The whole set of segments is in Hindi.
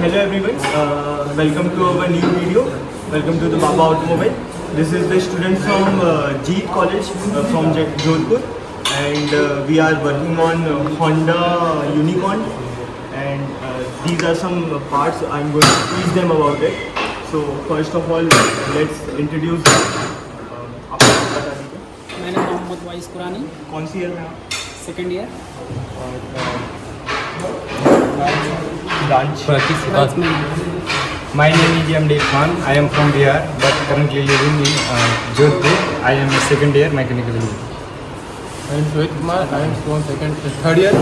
Hello everyone, welcome to our new video. Welcome to the Baba Automobile. This is the student from Jeet College from Jodhpur, and we are working on Honda Unicorn, and these are some parts I'm going to teach them about it. So first of all, let's introduce आप बता दीजिए। मैं नाम मोहम्मद वाइस कुरानी, कौन सी ईयर में आप? Second year. Branch My name is Amdeep Khan. I am from Bihar, but currently living in Jodhpur. I am a second year mechanical engineer. I am Shwet Kumar. I am from third year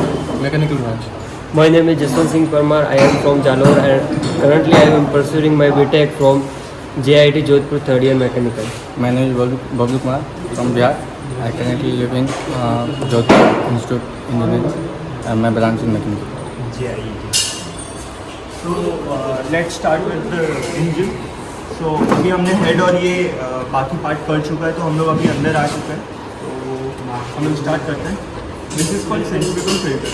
mechanical branch. My name is Jaswant Singh Parmar. I am from Jalore and currently I am pursuing my BTech from JIT Jodhpur third year mechanical. My name is Bablu Kumar from Bihar. I currently live in Jodhpur Institute Engineering and my branch is mechanical. JIT. So let's start with the engine. So अभी हमने हेड और ये बाकी पार्ट कर चुका है, तो हम लोग अभी अंदर आ चुके हैं, तो हम लोग स्टार्ट करते हैं। This is called centrifugal filter.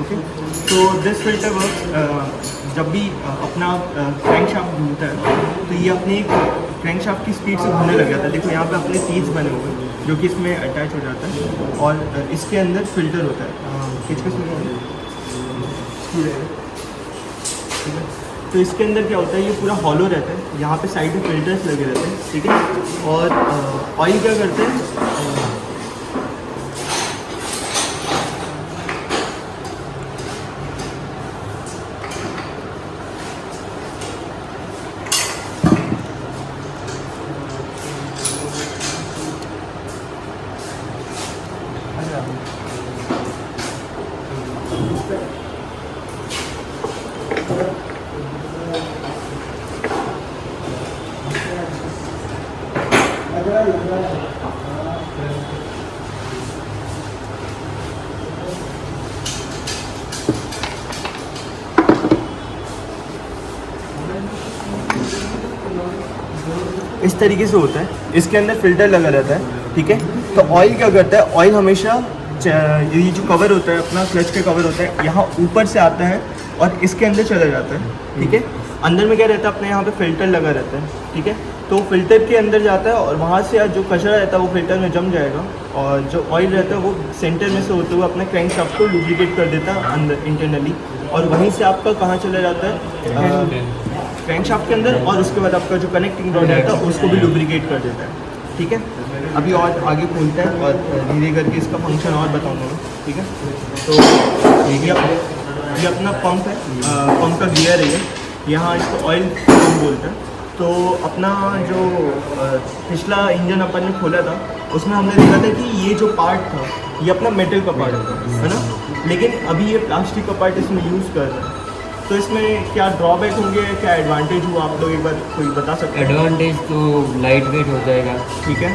Okay, तो दिस फिल्टर वर्क्स जब भी अपना क्रैंक शाफ्ट घूमता है, तो ये अपने क्रैंक शाफ्ट की स्पीड से घूमने लग जाता है। देखो यहाँ पे अपने टीथ बने हुए हैं जो कि इसमें अटैच हो जाता है, और इसके अंदर फिल्टर होता है। किसके तो इसके अंदर क्या होता है, ये पूरा हॉलो रहता है, यहाँ पे साइड में फिल्टर्स लगे रहते हैं, ठीक है। और ऑयल क्या करते हैं, इस तरीके से होता है। इसके अंदर फिल्टर लगा रहता है, ठीक है। तो ऑयल क्या करता है, ऑयल हमेशा ये जो कवर होता है अपना क्लच का कवर होता है, यहाँ ऊपर से आता है और इसके अंदर चला जाता है, ठीक है। अंदर में क्या रहता है, अपने यहाँ पे फिल्टर लगा रहता है, ठीक है। तो फिल्टर के अंदर जाता है और वहाँ से जो कचरा रहता है वो फिल्टर में जम जाएगा, और जो ऑयल रहता है वो सेंटर में से होते हुए अपने क्रैंक शाफ्ट को लुब्रिकेट कर देता है अंदर इंटरनली, और वहीं से आपका कहाँ चला जाता है, क्रैंक शाफ्ट के अंदर, और उसके बाद आपका जो कनेक्टिंग रॉड रहता है उसको भी लुब्रिकेट कर देता है, ठीक है। अभी और आगे खोलता है और धीरे करके इसका फंक्शन और बताऊंगा मैं, ठीक है। तो ये अपना पंप है, पंप का गियर है ये, यहाँ इसको ऑयल पंप बोलते हैं। तो अपना जो पिछला इंजन अपन ने खोला था उसमें हमने देखा था कि ये जो पार्ट था ये अपना मेटल का पार्ट है ना, लेकिन अभी ये प्लास्टिक का पार्ट इसमें यूज़ कर रहे हैं। तो इसमें क्या ड्रॉबैक होंगे, क्या एडवांटेज हुआ, आप लोग एक बार कोई बता सकते हैं? एडवांटेज तो लाइट वेट हो जाएगा, ठीक है।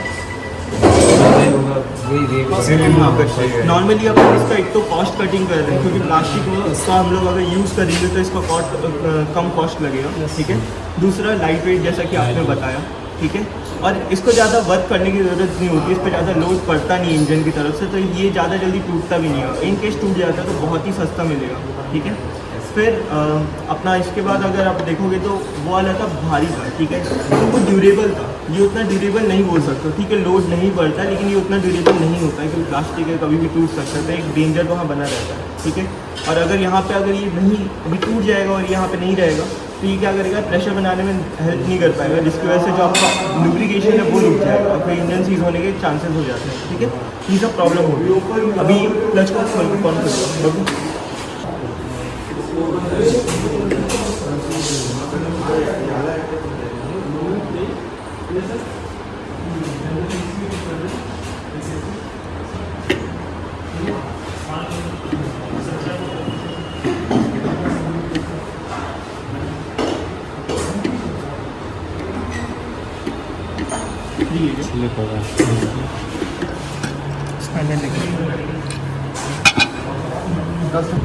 होगा वही रेट। नॉर्मली अपन इसका एक तो कॉस्ट कटिंग कर रहे हैं, क्योंकि प्लास्टिक का हम लोग अगर यूज़ करेंगे तो इसका कम कॉस्ट लगेगा, ठीक है। दूसरा लाइट वेट, जैसा कि आपने बताया, ठीक है। और इसको ज़्यादा वर्क करने की ज़रूरत नहीं होती, इस पर ज़्यादा लोड पड़ता नहीं इंजन की तरफ से, तो ये ज़्यादा जल्दी टूटता भी नहीं है। इन केस टूट जाता है तो बहुत ही सस्ता मिलेगा, ठीक है। फिर अपना इसके बाद अगर आप देखोगे तो वो वाला था भारी था, ठीक है। तो वो ड्यूरेबल था, ये उतना ड्यूरेबल नहीं बोल सकता, ठीक है। लोड नहीं बढ़ता, लेकिन ये उतना ड्यूरेबल नहीं होता है, क्योंकि प्लास्टिक है, कभी भी टूट सकता है, एक डेंजर वहाँ बना रहता है, ठीक है। और अगर यहाँ पे अगर ये नहीं अभी टूट जाएगा और यहाँ पे नहीं रहेगा, तो ये क्या करेगा, प्रेशर बनाने में हेल्प नहीं कर पाएगा, जिसकी वजह से जो आपका लुब्रिकेशन है वो रुक जाएगा और फिर इंजन सीज होने के चांसेस हो जाते हैं, ठीक है। ये सब प्रॉब्लम होगी। अभी क्लच को खोल के कौन कर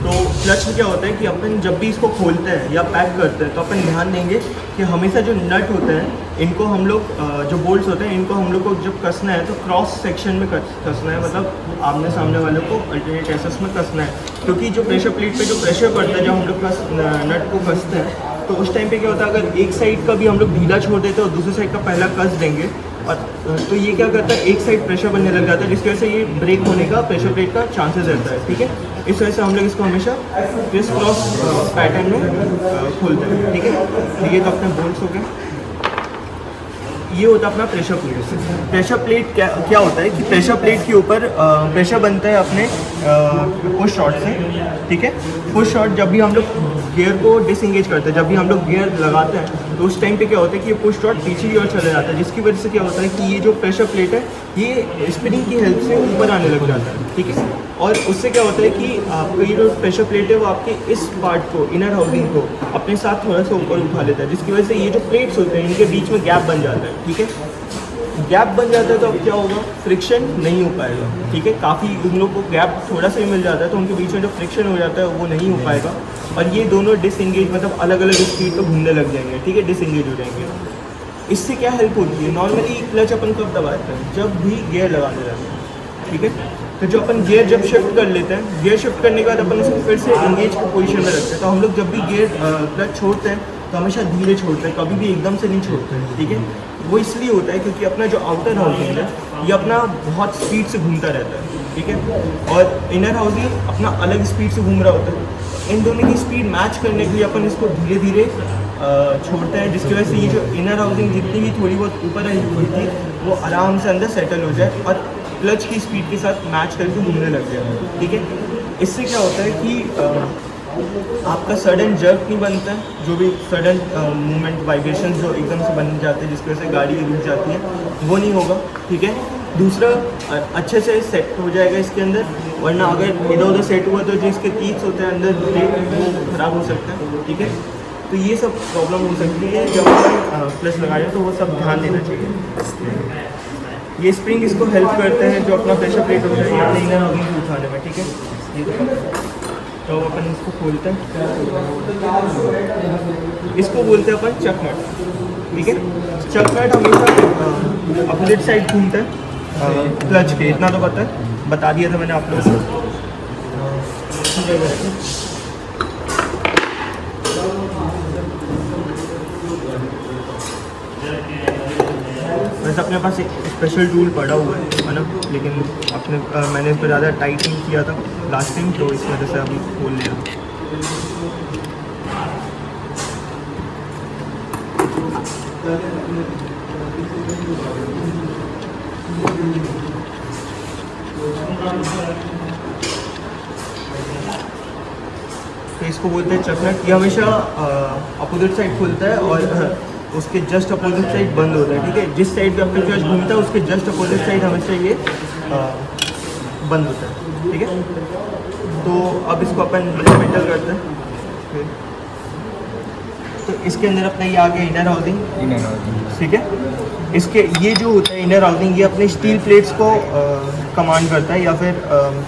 तो क्लच में क्या होता है कि अपन जब भी इसको खोलते हैं या पैक करते हैं तो अपन ध्यान देंगे कि हमेशा जो नट होते हैं इनको हम लोग जो बोल्ट्स होते हैं इनको हम लोग को जब कसना है तो क्रॉस सेक्शन में कसना है, मतलब आमने सामने वालों को अल्टरनेट एसेस में कसना है, क्योंकि जो प्रेशर प्लेट पे जो प्रेशर पड़ता है जब हम लोग नट को कसते हैं तो उस टाइम पे क्या होता है, अगर एक साइड का भी हम लोग ढीला छोड़ देते हैं और दूसरी साइड का पहला कस देंगे और तो ये क्या करता है, एक साइड प्रेशर बनने लग जाता है, जिसकी वजह से ये ब्रेक होने का, प्रेशर ब्रेक का चांसेस रहता है। ठीक है, इस वजह से हम लोग इसको हमेशा क्रिस क्रॉस पैटर्न में खोलते हैं। ठीक है, ये तो अपने बोल्ट्स हो गए। ये होता है अपना प्रेशर प्लेट। प्रेशर प्लेट क्या होता है कि प्रेशर प्लेट के ऊपर प्रेशर बनता है अपने पुश शॉट से। ठीक है, पुश शॉट जब भी हम लोग गियर को डिसएंगेज करते हैं, जब भी हम लोग गियर लगाते हैं, तो उस टाइम पे क्या होता है कि ये पुश शॉट पीछे की ओर चला जाता है, जिसकी वजह से क्या होता है कि ये जो प्रेशर प्लेट है ये स्प्रिंग की हेल्प से ऊपर आने लग जाता है। ठीक है, और उससे क्या होता है कि आपका ये जो प्रेशर प्लेट है वो आपके इस पार्ट को, इनर हाउसिंग को अपने साथ थोड़ा सा ऊपर उठा लेता है, जिसकी वजह से ये जो प्लेट्स होते हैं इनके बीच में गैप बन जाता है। ठीक है, गैप बन जाता है तो अब क्या होगा, फ्रिक्शन नहीं हो पाएगा। ठीक है, काफ़ी उन लोगों को गैप थोड़ा सा ही मिल जाता है तो उनके बीच में जो फ्रिक्शन हो जाता है वो नहीं हो पाएगा और ये दोनों डिसएंगेज, मतलब अलग अलग स्पीड पर घूमने लग जाएंगे। ठीक है, डिसएंगेज हो जाएंगे। इससे क्या हेल्प होती है, नॉर्मली क्लच अपन कब दबाते हैं, जब भी गियर लगाने जाते हैं। ठीक है, तो जो अपन गियर जब शिफ्ट कर लेते हैं, गियर शिफ्ट करने के बाद अपन उसको फिर से एंगेज की पोजीशन में रखते हैं। तो हम लोग जब भी गियर क्लच छोड़ते हैं तो हमेशा धीरे छोड़ते हैं, कभी भी एकदम से नहीं छोड़ते हैं। ठीक है, वो इसलिए होता है क्योंकि अपना जो आउटर हाउसिंग है ये अपना बहुत स्पीड से घूमता रहता है। ठीक है, और इनर हाउसिंग अपना अलग स्पीड से घूम रहा होता है। इन दोनों की स्पीड मैच करने के लिए अपन इसको धीरे धीरे छोड़ते हैं, जिसकी वजह से ये जो इनर हाउसिंग जितनी भी थोड़ी बहुत ऊपर आई हुई थी वो आराम से अंदर सेटल हो जाए और क्लच की स्पीड के साथ मैच करके घूमने लग जाए। ठीक है, इससे क्या होता है कि आपका सडन जर्क नहीं बनता है, जो भी सडन मूवमेंट वाइब्रेशन जो एकदम से बन जाते हैं जिसकी वजह से गाड़ी रुक जाती है वो नहीं होगा। ठीक है, दूसरा अच्छे से सेट हो जाएगा इसके अंदर, वरना अगर इधर उधर सेट हुआ तो जो इसके टीथ होते हैं अंदर वो ख़राब हो सकता है। ठीक है, तो ये सब प्रॉब्लम हो सकती है जब क्लच लगाए तो वो सब ध्यान देना चाहिए। ये स्प्रिंग इसको हेल्प करते हैं, जो अपना प्रेशर प्लेट होता है ये अपने इनर हाउसिंग को उठाने में। ठीक है, ये तो अपन इसको खोलते हैं, इसको बोलते हैं अपन चक नट। ठीक है, चक नट हमेशा अपोजिट साइड घूमता है क्लच के, इतना तो बता दिया था मैंने आप लोगों को। वैसे अपने पास एक स्पेशल टूल पड़ा हुआ है ना, लेकिन मैंने इस पर ज़्यादा टाइट नहीं किया था लास्ट टाइम, तो इस वजह से अभी खोल लिया। तो इसको बोलते हैं चक नट। ये हमेशा अपोजिट साइड खुलता है और उसके जस्ट अपोजिट साइड बंद होता है। ठीक है, जिस साइड पे अपना क्लच घूमता है उसके जस्ट अपोजिट साइड हमेशा ये बंद होता है। ठीक है, तो अब इसको अपन मेटल करते हैं। तो इसके अंदर अपना ये आ गया इनर हाउसिंग। ठीक है, इसके ये जो होता है इनर हाउसिंग ये अपने स्टील प्लेट्स को कमांड करता है या फिर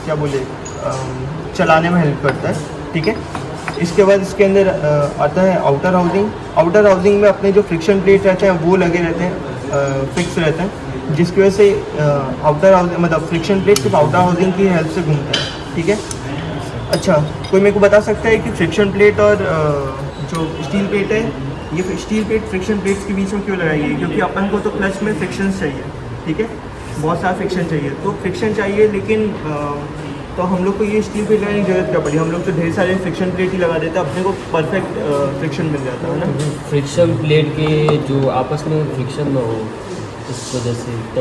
क्या बोले चलाने में हेल्प करता है। ठीक है, इसके बाद इसके अंदर आता है आउटर हाउसिंग। आउटर हाउसिंग में अपने जो फ्रिक्शन प्लेट रहते हैं वो लगे रहते हैं, फिक्स रहते हैं, जिसकी वजह से आउटर हाउसिंग मतलब फ्रिक्शन प्लेट सिर्फ आउटर हाउसिंग की हेल्प से घूमता है। ठीक है, अच्छा कोई मेरे को बता सकता है कि फ्रिक्शन प्लेट और जो स्टील प्लेट है, ये स्टील प्लेट फ्रिक्शन प्लेट्स के बीच में क्यों लगाई है? क्योंकि अपन को तो क्लच में फ्रिक्शन चाहिए। ठीक है, बहुत सारा फ्रिक्शन चाहिए, तो फ्रिक्शन चाहिए, लेकिन तो हम लोग को ये स्टील प्लेट लगाने की जरूरत क्या पड़ी? हम लोग तो ढेर सारे फ्रिक्शन प्लेट ही लगा देते हैं, अपने को परफेक्ट फ्रिक्शन मिल जाता है ना। फ्रिक्शन प्लेट के जो आपस में फ्रिक्शन ना हो इस वजह से तो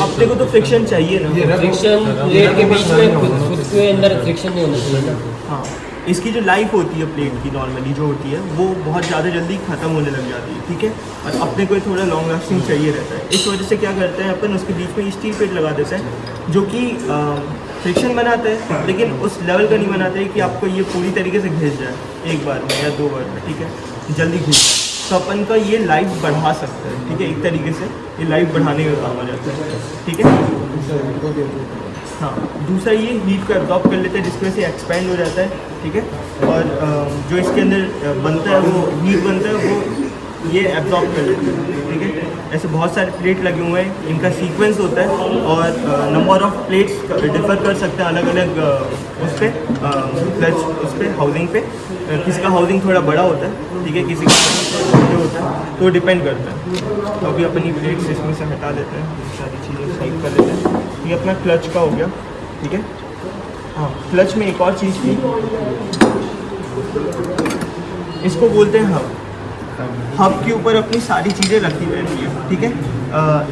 अपने को तो फ्रिक्शन चाहिए ना, फ्रिक्शन प्लेट के बीच में खुद के अंदर फ्रिक्शन नहीं होना चाहिए ना। हाँ, इसकी जो लाइफ होती है प्लेट की नॉर्मली जो होती है वो बहुत ज़्यादा जल्दी ख़त्म होने लग जाती है। ठीक है, और अपने को थोड़ा लॉन्ग लास्टिंग चाहिए रहता है, इस वजह से क्या करते हैं अपन उसके बीच में स्टील प्लेट लगा देते हैं, जो कि फ्रिक्शन बनाता है लेकिन उस लेवल का नहीं बनाता है कि आपको ये पूरी तरीके से घिस जाए एक बार में या 2 बार में। ठीक है, जल्दी घिस जाए, तो अपन का ये लाइफ बढ़ा सकता है। ठीक है, एक तरीके से ये लाइफ बढ़ाने का काम आ जाता है। ठीक है, हाँ, दूसरा ये हीट को एब्जॉर्ब कर लेता है, जिसकी वजह से एक्सपैंड हो जाता है। ठीक है, और जो इसके अंदर बनता है वो हीट बनता है वो ये एब्जॉर्ब कर लेता है। ठीक है, ऐसे बहुत सारे प्लेट लगे हुए हैं, इनका सीक्वेंस होता है और नंबर ऑफ प्लेट्स डिफर कर सकते हैं अलग अलग उस पर क्लच उस पर हाउसिंग पे। किसी का हाउसिंग थोड़ा बड़ा होता है, ठीक है, किसी का छोटे होता है, तो डिपेंड करता है। तो अभी अपनी प्लेट्स इसमें से हटा देते हैं, सारी चीज़ें साइड कर देते हैं। ये अपना क्लच का हो गया, ठीक है। हाँ, क्लच में एक और चीज़ थी, इसको बोलते हैं हब। हब के ऊपर अपनी सारी चीज़ें रखी रहती हैं, ठीक है।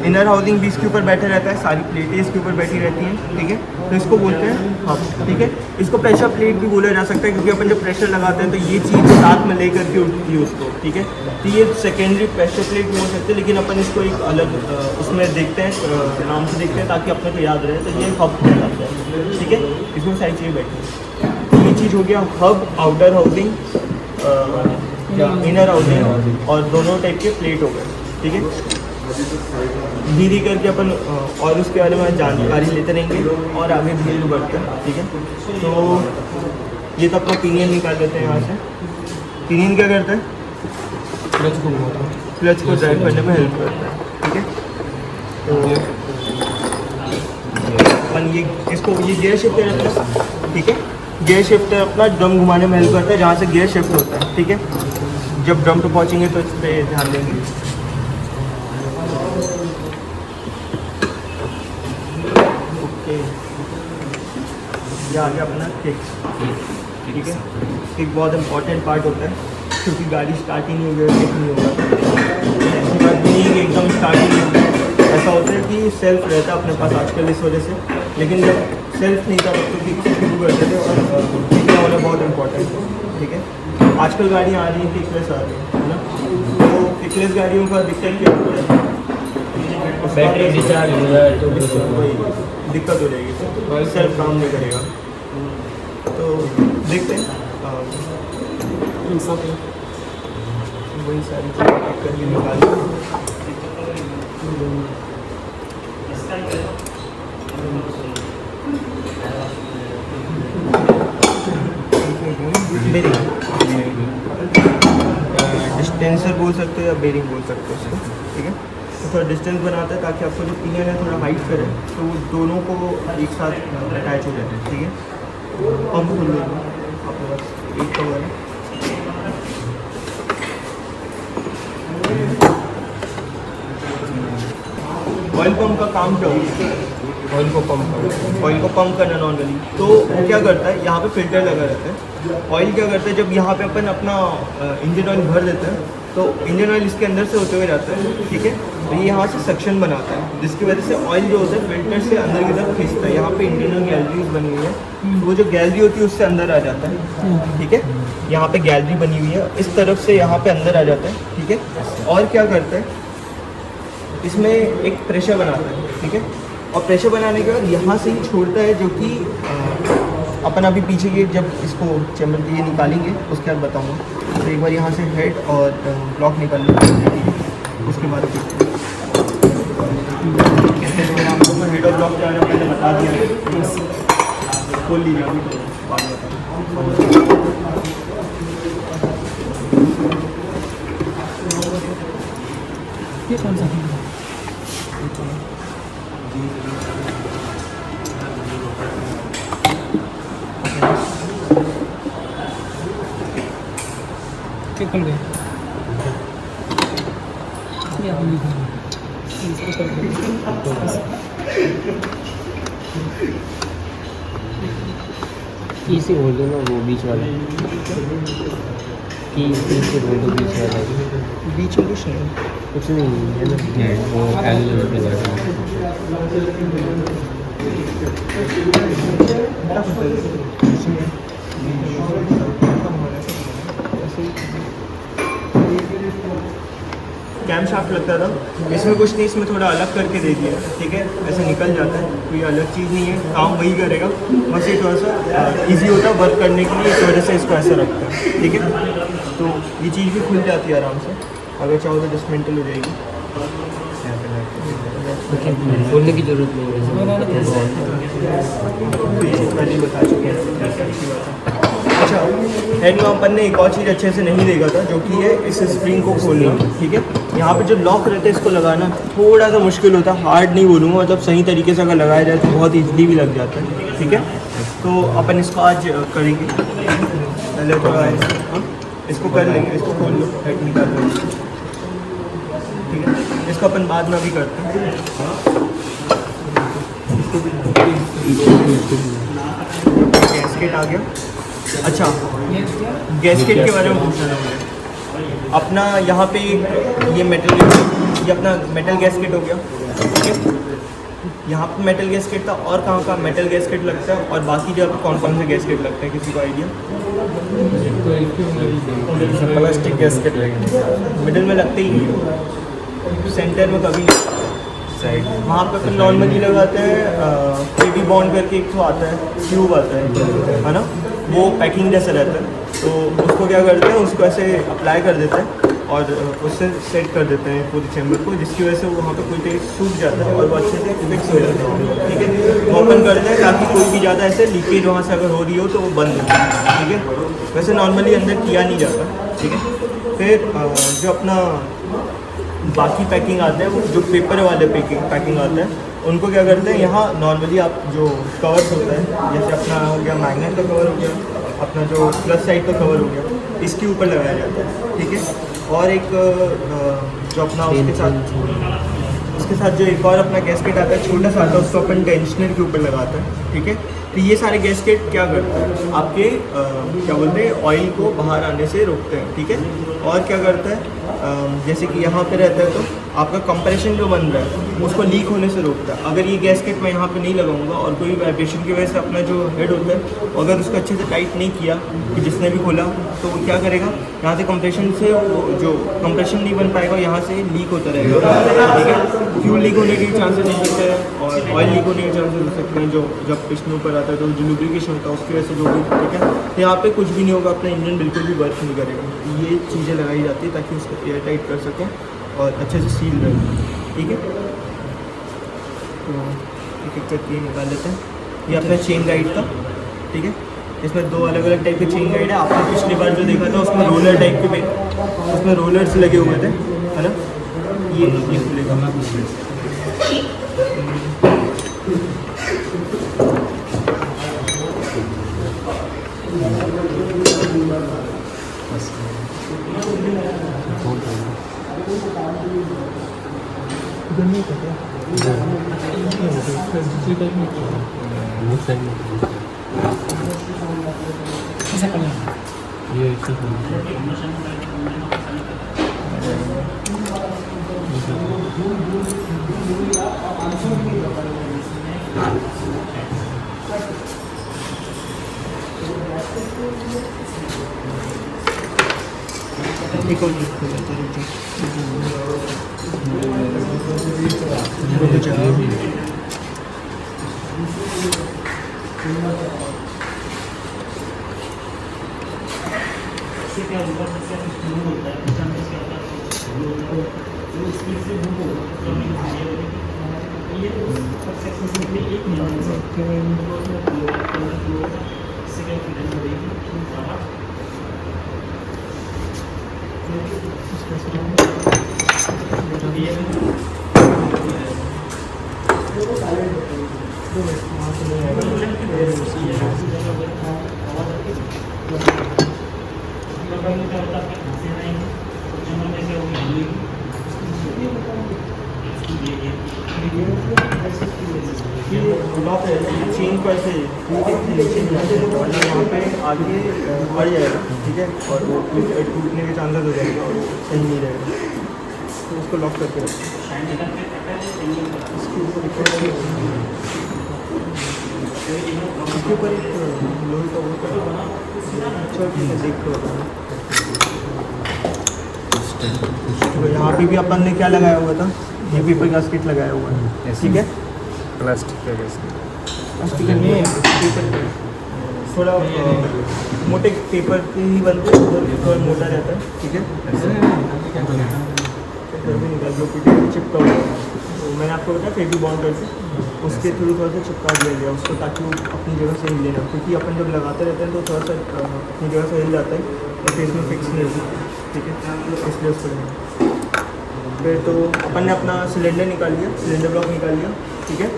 इनर हाउसिंग भी इसके ऊपर बैठा रहता है, सारी प्लेटें इसके ऊपर बैठी रहती हैं, ठीक है। तो इसको बोलते हैं हब, ठीक है। इसको प्रेशर प्लेट भी बोला जा सकता है, क्योंकि अपन जब प्रेशर लगाते हैं तो ये चीज़ साथ में लेकर के उठती है उसको, ठीक है। तो ये सेकेंडरी प्रेशर प्लेट भी हो सकते हैं, लेकिन अपन इसको एक अलग उसमें देखते हैं, नाम से देखते हैं, ताकि अपने को याद रहे। तो ये हब कहलाता है, ठीक है। इसमें सारी चीज़ें बैठी हैं। तो ये चीज़ हो गया हब, आउटर हाउसिंग या इनर हाउसिंग, और दोनों टाइप के प्लेट हो गए, ठीक है। धीरे करके अपन और उसके बारे में जानकारी लेते रहेंगे और आगे धीरे बढ़ते हैं, ठीक है। तो ये तो अपना पिनियन निकाल लेते हैं यहाँ से। पिनियन क्या करता है? क्लच को ड्राइव करने में हेल्प करता है, ठीक है। तो अपन ये इसको ये गियर शिफ्टर है अपना, ठीक है। गियर शिफ्टर अपना ड्रम घुमाने में हेल्प करता है, जहाँ से गियर शिफ्ट होता है, ठीक है। जब ड्रम पे पहुँचेंगे तो इस पर ध्यान देंगे। ये आ गया अपना किक, ठीक है। किक बहुत इंपॉर्टेंट पार्ट होता है, क्योंकि गाड़ी स्टार्ट ही नहीं होगी, किक नहीं होगा। ऐसी बात भी नहीं है कि एकदम स्टार्ट ही नहीं होगी। ऐसा होता है कि सेल्फ रहता है अपने पास आजकल इस वजह से, लेकिन जब सेल्फ नहीं था तब तो किक से शुरू करते थे, और किक होना बहुत इंपॉर्टेंट है, ठीक है। आजकल गाड़ियाँ आ रही हैं किकलेस आ रही है ना, तो किकलेस गाड़ियों का दिक्कत क्या होता है? बैटरी रिचार्ज हो जाए तो वही दिक्कत हो जाएगी, सेल्फ काम नहीं करेगा। तो देखते हैं वही सारी चीज़ें चेक करके निकाल डिस्टेंसर बोल सकते हो या बेरिंग बोल सकते हो उसको, ठीक है। तो थोड़ा डिस्टेंस बनाता है ताकि आपको जो पिनियन है थोड़ा हाइट करे, तो वो दोनों को एक साथ अटैच हो जाते हैं, ठीक है। पंप खुल लेंगे आपके पास एक कवर है। ऑयल पंप का काम क्या होता है? ऑयल को पंप करना नॉर्मली। तो वो क्या करता है, यहाँ पे फिल्टर लगा रहता है। ऑयल क्या करता है, जब यहाँ पे अपन अपना इंजन ऑयल भर देते हैं तो इंजन ऑयल इसके अंदर से होते हुए जाता है, ठीक है। तो ये यहाँ से सक्शन बनाता है, जिसकी वजह से ऑयल जो होता है फिल्टर से अंदर की तरफ खींचता है। यहाँ पे इंटरनल गैलरीज बनी हुई है, वो जो गैलरी होती है उससे अंदर आ जाता है, ठीक है। यहाँ पे गैलरी बनी हुई है, इस तरफ से यहाँ पे अंदर आ जाता है, ठीक है। और क्या करता है, इसमें एक प्रेशर बनाता है, ठीक है। और प्रेशर बनाने के बाद यहाँ से ही छोड़ता है, जो कि अपन अभी पीछे के जब इसको चैम्बर ये निकालेंगे उसके बाद बताऊँगा। तो एक बार यहाँ से हेड और ब्लॉक निकाल लेंगे, ठीक है। उसके बाद आपको हेड और ब्लॉक क्या है मैंने बता दिया, खोल लीजिए अभी तो बाद में बताऊँ। ये कौन सा है? क्या खुल गया? ये आपने निकाला। इसको कर दो। इसी बोल दो ना, वो बीच वाला की से बोल दो, बीच वाला बीच में कुछ नहीं, कुछ नहीं है ना, वो कैम शाफ्ट लगता था, इसमें कुछ नहीं, इसमें थोड़ा अलग करके दे दिया, ठीक है। ऐसे निकल जाता है, कोई अलग चीज़ नहीं है, काम वही करेगा, बस ये थोड़ा सा इजी होता है वर्क करने के लिए, इस वजह से इसको ऐसा रखता है, ठीक है। तो ये चीज़ भी खुल जाती है आराम से, अगर चाहो तो डिसमेंटल हो जाएगी, खोलने की जरूरत नहीं है। पहले बता चुके हैं। अच्छा, हेड में अपन ने एक और चीज़ अच्छे से नहीं देखा था, जो कि है इस स्प्रिंग को खोलना, ठीक है। यहाँ पे जो लॉक रहता है इसको लगाना थोड़ा सा मुश्किल होता है, हार्ड नहीं बोलूँगा, मतलब सही तरीके से अगर लगाया जाए तो बहुत ईजली भी लग जाता है। ठीक है, तो अपन इसको आज करेंगे। पहले थोड़ा इसको कर लेंगे, इसको खोल लो, हेड निकाल लो। ठीक है, इसको अपन बाद में भी करते हैं। गैस्केट आ गया। अच्छा, गैस्केट के बारे में पूछना था मुझे। अपना यहाँ पे ये अपना मेटल गैस्केट हो गया। ठीक है, यहाँ पे मेटल गैस्केट था, और कहाँ का मेटल गैस्केट लगता है और बाकी जगह पे कौन कौन से गैस्केट लगते हैं, किसी को आइडिया? प्लास्टिक गैस्केट लगेंगे, मिडिल में लगते ही नहीं, सेंटर में कभी साइड वहाँ पे अपन नॉर्मली लगाते हैं। पीवी बॉन्ड करके एक तो आता है, ट्यूब आता है ना, वो पैकिंग जैसा रहता है, तो उसको क्या करते हैं, उसको ऐसे अप्लाई कर देते हैं और उससे सेट कर देते हैं पूरी चैम्बर को, जिसकी वजह से वो वहाँ पे कोई तेज सूख जाता है और वो अच्छे से फिक्स हो जाता है। ठीक है, तो ओपन करते हैं ताकि कोई भी ज़्यादा ऐसे लीकेज वहाँ से अगर हो रही हो तो वो बंद हो। ठीक है, वैसे नॉर्मली अंदर किया नहीं जाता। ठीक है, फिर जो अपना बाकी पैकिंग आते हैं, वो जो पेपर वाले पैकिंग आते हैं, उनको क्या करते हैं, यहाँ नॉर्मली आप जो कवर्स होता है, जैसे अपना हो गया मैग्नेट का कवर हो गया, अपना जो प्लस साइड का कवर हो गया, इसके ऊपर लगाया जाता है। ठीक है, और एक जो अपना उसके साथ जो एक और अपना गैस्केट आता है, छोटा सा आता है, उसको अपन टेंशनर के ऊपर लगाता है। ठीक है, तो ये सारे गैस्केट क्या करते हैं, आपके क्या बोलते हैं, ऑयल को बाहर आने से रोकते हैं। ठीक है, और क्या करता है, जैसे कि यहाँ पे रहता है तो आपका कंप्रेशन जो बन रहा है उसको लीक होने से रोकता है। अगर ये गैस्केट मैं यहाँ पे नहीं लगाऊंगा और कोई वाइब्रेशन की वजह से अपना जो हेड होता है, अगर उसको अच्छे से टाइट नहीं किया कि जिसने भी खोला, तो वो क्या करेगा, यहाँ से कंप्रेशन से जो कंप्रेशन नहीं बन पाएगा, यहाँ से लीक होता रहेगा। ठीक है, फ्यूल लीक होने के चांसेस हो सकते हैं और ऑयल लीक होने के चांसेस हो सकते हैं, जो जब पिस्टन ऊपर आता है तो जो लुब्रिकेशन होता है उसकी वजह से जो भी। ठीक है, तो यहाँ पे कुछ भी नहीं होगा, अपना इंजन बिल्कुल भी वर्क नहीं करेगा। ये चीज़ें लगाई जाती है ताकि उसको एयर टाइट कर सकें और अच्छे से सील रहे। ठीक है, तो एक एक करके ये निकाल लेते हैं। ये अपना चेन गाइड था। ठीक है, इसमें दो अलग अलग टाइप के चेन गाइड है। आपने पिछली बार जो देखा था उसमें रोलर टाइप के, उसमें रोलर्स लगे हुए थे, है ना। ये खुलेगा, ऐसा करना ये एक और रुक जाओ। लॉक है, चेन को ऐसे नीचे वरना यहाँ पे आगे बढ़ जाएगा। ठीक है, और वो टूटने के चांसेस हो जाएगा और सही नहीं रहेगा, तो उसको लॉक करके रखें। इसके ऊपर एक लोहे का वो कर देखो। तो यहाँ पे भी अपन ने क्या लगाया हुआ था, ये पेपर गास्केट लगाया हुआ है। ठीक है, प्लास्टिक का गैस्केट, प्लास्टिक नहीं है, पेपर थोड़ा मोटे पेपर के ही बनते हैं, थोड़ा मोटा रहता है। ठीक है, जो चिपका हुआ है, तो मैंने आपको बताया फेवी बॉन्ड करके उसके थ्रू थोड़ा सा चिपका दिया गया उसको, ताकि वो अपनी जगह से हिल लेना, क्योंकि अपन जब लगाते रहते हैं तो थोड़ा सा अपनी जगह से हिल जाता है तो फेस में फिक्स नहीं होती। ठीक है, इसलिए उसको फिर तो अपन ने अपना सिलेंडर निकाल लिया, सिलेंडर ब्लॉक निकाल लिया, ठीक है।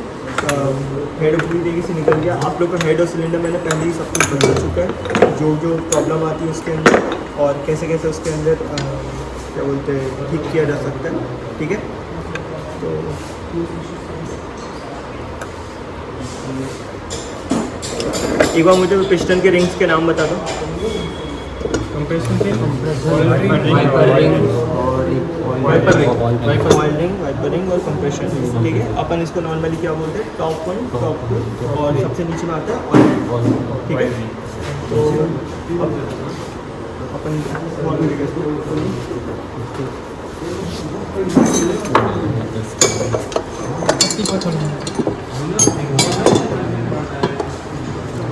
हेड पूरी तरीके से निकल गया। आप लोग को हेड और सिलेंडर मैंने पहले ही सब कुछ बता चुका है, जो जो प्रॉब्लम आती है उसके अंदर और कैसे कैसे उसके अंदर क्या बोलते हैं ठीक किया जा सकता है, ठीक है। तो एक बार मुझे पिस्टन के रिंग्स के नाम बता दो। कंप्रेशन के वाइपर रिंग और कंप्रेशन, ठीक है। अपन इसको नॉर्मली क्या बोलते हैं, टॉप वन, टॉप टू और सबसे नीचे में आता है ऑयल, ठीक है। तो अब अपन और भी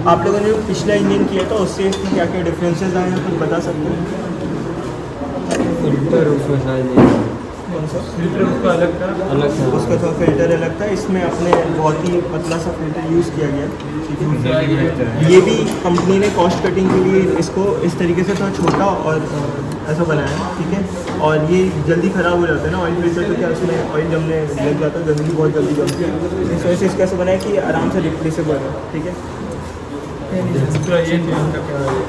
आप लोगों ने जो पिछला इंजन किया था उससे इसमें क्या क्या डिफरेंसेस आए हैं कुछ बता सकते हैं? फिल्टर उसमें शायद नहीं, कौन सा फिल्टर उसका अलग था, अलग था। उसका थोड़ा फिल्टर अलग था। इसमें अपने बहुत ही पतला सा फिल्टर यूज़ किया गया। ये भी कंपनी ने कॉस्ट कटिंग के लिए इसको इस तरीके से थोड़ा छोटा और ऐसा बनाया है, ठीक है। और ये जल्दी ख़राब हो जाता है ना ऑयल फिल्टर, तो क्या उसमें ऑयल जमने लग जाता है, गंदगी बहुत जल्दी जमती है। इस वजह से इसका ऐसा बनाया कि आराम से रिप्लेसेबल है, ठीक है। दूसरा ये कैंप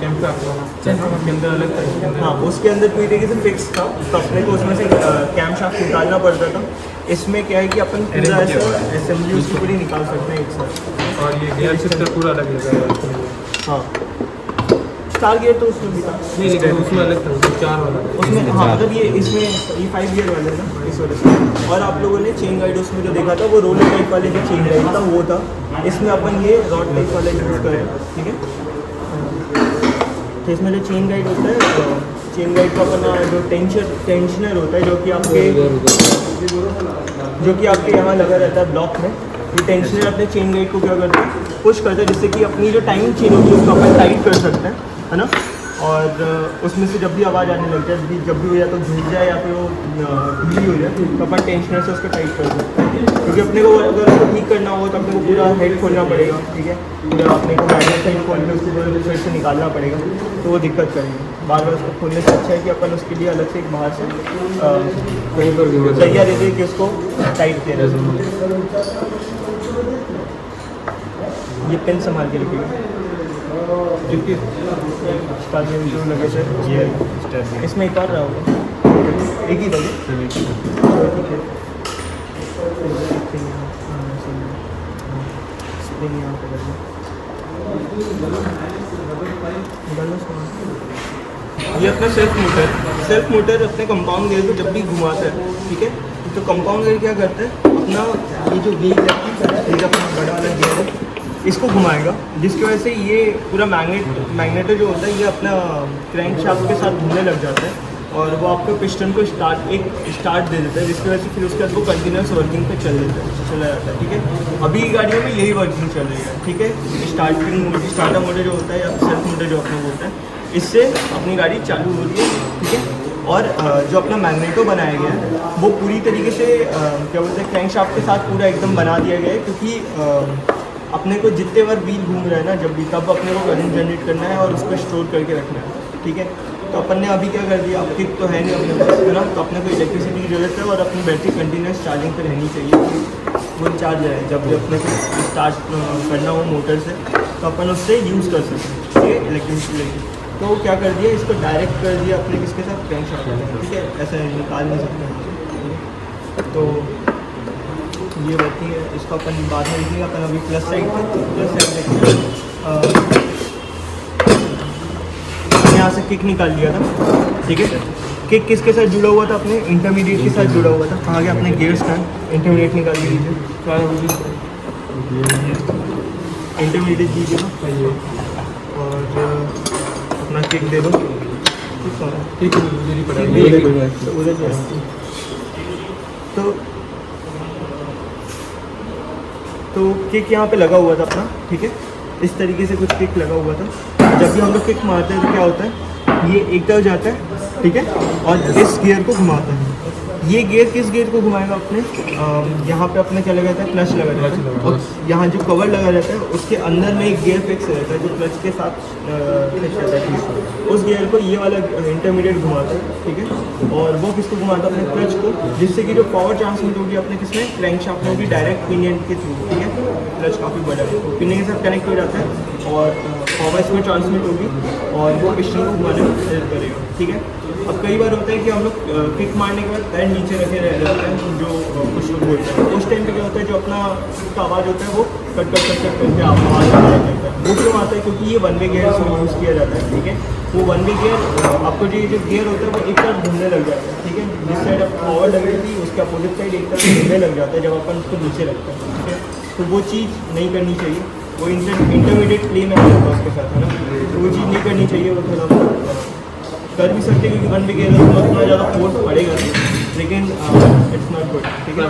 के अंदर अलग था, इसके अंदर हाँ, उसके अंदर पूरी तरीके से फिक्स था, तो अपने को उसमें से कैम शाफ्ट निकालना पड़ता था। इसमें क्या है कि अपन पूरा ऐसा असेंबली उसकी पूरी निकाल सकते हैं एक साथ। और ये गियर शिफ्टर पूरा अलग लगा। हाँ, स्टार गियर तो उसमें भी था, नहीं लेकिन उसमें अलग था, उसमें 4 वाला उसमें हाँ मतलब ये इसमें ये 5 गियर वाले था इस वजह से। और आप लोगों ने चेन गाइड उसमें जो देखा था वो रोलर टाइप वाले जो चेन गाइड था वो था। इसमें अपन ये रॉड टाइप वाला यूज़ करें, ठीक है। तो इसमें जो चेन गाइड होता है, चेन गाइड का अपना जो टेंशनर होता है जो कि आपके यहाँ लगा रहता है ब्लॉक में। ये टेंशनर अपने चेन गाइड को क्या करता है, पुश करता है, जिससे कि अपनी जो टाइमिंग चेन होती है उसको अपन टाइट कर सकते हैं, है ना। और उसमें से जब भी आवाज़ आने लग जाए, जब भी हो या तो झूठ जाए या फिर वो ढीली हो जाए, तो अपन टेंशनर से उसको टाइट कर सकते हैं। क्योंकि अपने को अगर उसको ठीक करना हो तो अपने को पूरा हेड खोलना पड़ेगा, ठीक है। पूरा अपने को मैग्नेट साइड खोल के उसको फिर से निकालना पड़ेगा, तो वो दिक्कत करेगी। बार बार उसको खोलने से अच्छा है कि अपन उसके लिए अलग से एक बाहर से कहीं पर तैयार रहती है कि उसको टाइट किया जा सके। ये पेन संभाल के रखिएगा, स्टार में जो लगे थे इसमें एक और रहा होगा, एक ही लगे, ठीक है। स्प्रिंग यहाँ पे लगे, ये अपना सेल्फ मोटर अपने कंपाउंड गियर को जब भी घुमाता है, ठीक है। तो कंपाउंड गियर क्या करता है, अपना ये जो व्हील है अपना बड़ा वाला गियर है इसको घुमाएगा, जिसकी वजह से ये पूरा मैग्नेटर जो होता है ये अपना क्रैंक शाफ्ट के साथ घूमने लग जाता है और वो आपको पिस्टन को स्टार्ट दे देता है, जिसकी वजह से फिर उसके बाद वो कंटिन्यूस वर्किंग पे चला जाता है, ठीक है। अभी गाड़ियों में यही वर्किंग चल रही है, ठीक है। स्टार्टर मोटर जो होता है या सेल्फ मोटर जो अपना बोलता है, इससे अपनी गाड़ी चालू हो रही है, ठीक है। और जो अपना मैग्नेटो बनाया गया है वो पूरी तरीके से क्या बोलते हैं क्रैंक शाफ्ट के साथ पूरा एकदम बना दिया गया है, क्योंकि अपने को जितने बार व्हील घूम रहा है ना जब भी, तब अपने को करंट जनरेट करना है और उसको स्टोर करके रखना है, ठीक है। तो अपन ने अभी क्या कर दिया, अब किक तो है नहीं अपने पास, है ना। तो अपने को इलेक्ट्रिसिटी की ज़रूरत है और अपनी बैटरी कंटिन्यूस चार्जिंग पर रहनी चाहिए कि वो चार्ज है जब भी अपने को स्टार्ट करना हो मोटर से, तो अपन उससे यूज़ कर सकते हैं, ठीक है, इलेक्ट्रिसिटी लेके। तो क्या कर दिया, इसको डायरेक्ट कर दिया अपने किसके साथ, क्रैंक शाफ्ट, ठीक है। ऐसा निकाल नहीं सकते, तो ये रहती है। इसको अपन बाद में देखेंगे, अपन अभी प्लस साइड देखेंगे। यहाँ से किक निकाल लिया था, ठीक है। किक किसके साथ जुड़ा हुआ था, अपने इंटरमीडिएट के साथ जुड़ा हुआ था। कहाँ गया अपने गियर्स का, इंटरमीडिएट निकाल के लीजिए, इंटरमीडिएट दीजिए और अपना किक दे दो, तो किक यहाँ पे लगा हुआ था अपना, ठीक है। इस तरीके से कुछ किक लगा हुआ था। जब भी हम लोग किक मारते हैं तो क्या होता है, ये एक तरफ जाता है, ठीक है, और इस गियर को घुमाता है। ये गियर किस गियर को घुमाएगा, अपने यहाँ पे अपने क्या लगा रहता है, क्लच लगा रहता है, और यहाँ जो कवर लगा रहता है उसके अंदर में एक गियर फिक्स रहता है जो क्लच के साथ फिक्स रहता है, उस गियर को ये वाला इंटरमीडिएट घुमाता है, ठीक है। और वो किसको घुमाता है, अपने क्लच को, जिससे कि जो पावर ट्रांसमिट होगी अपने किसमें, क्रैंक शाफ्ट में होगी, डायरेक्ट पिनियन के थ्रू, ठीक है। क्लच काफ़ी बड़ा है, तो पिनियन के साथ कनेक्ट हो जाता है और पावर इसमें ट्रांसमिट होगी और वो पिस्टन को घुमाने में हेल्प करेगा, ठीक है। अब कई बार होता है कि हम लोग किक मारने के बाद पैर नीचे रखे रह जाते हैं, जो कुछ लोग बोलते हैं, उस टाइम पे क्या होता है, जो अपना का आवाज़ होता है वो कट करके आवाज़ आने लग जाता है। वो क्यों आता है, क्योंकि ये वन वे गियर इसमें यूज़ किया जाता है, ठीक है। वो वन वे गियर आपको जो गियर होता है वो एक तरफ घूमने लग जाता है, ठीक है। जिस साइड आप पावर लग रही थी उसके अपोजिट साइड एक तरफ घूमने लग जाता है जब अपन उसको नीचे रखते हैं, ठीक है। तो वो चीज़ नहीं करनी चाहिए, वो इंटरमीडिएट प्ले में आता है उसके साथ, है ना। तो वो चीज़ नहीं करनी चाहिए, वो थोड़ा कर भी सकते हैं क्योंकि वन वे गियर में उतना ज़्यादा फोर्स पड़ेगा नहीं, लेकिन इट्स नॉट गुड, ठीक है।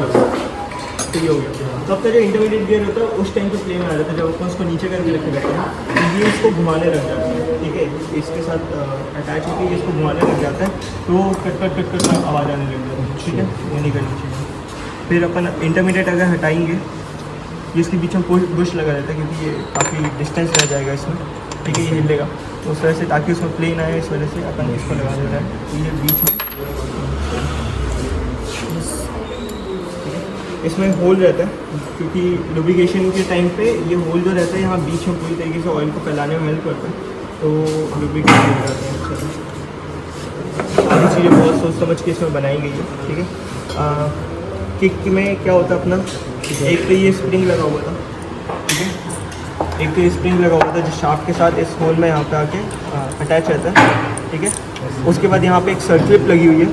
तो ये हो गया। तब तक जो इंटरमीडिएट गियर होता है उस टाइम पे प्ले में आ जाता है जब अपन उसको नीचे करके रखे रहते हैं, तो ये इसको घुमाने लग जाता है, ठीक है। इसके साथ अटैच होकर ये इसको घुमाने लग जाता है, तो वो कट आवाज़ आने लग जाती है, ठीक है। ये नहीं करनी चाहिए। फिर अपन इंटरमीडिएट अगर हटाएंगे, ये इसके बीच में बुश लगा रहता है क्योंकि ये काफ़ी डिस्टेंस रह जाएगा इसमें, ठीक है। ये हिलेगा तो उस वजह से, ताकि उसमें प्ले ना आए, इस वजह से अपन इसको लगा दे रहा है। तो ये बीच में इसमें होल रहता है क्योंकि लुब्रिकेशन के टाइम पे ये होल जो रहता है यहाँ बीच में पूरी तरीके से ऑयल को फैलाने में हेल्प करता है, तो लुब्रिकेशन हो जाता है। सारी चीज़ें बहुत सोच समझ के इसमें बनाई गई है, ठीक है। किक में क्या होता है अपना, एक तो ये स्प्रिंग लगा हुआ था, ठीक है। एक तो ये स्प्रिंग लगा हुआ था जो शाफ्ट के साथ इस होल में यहाँ पे आके अटैच रहता है, ठीक है। उसके बाद यहाँ पे एक सर्कलिप लगी हुई है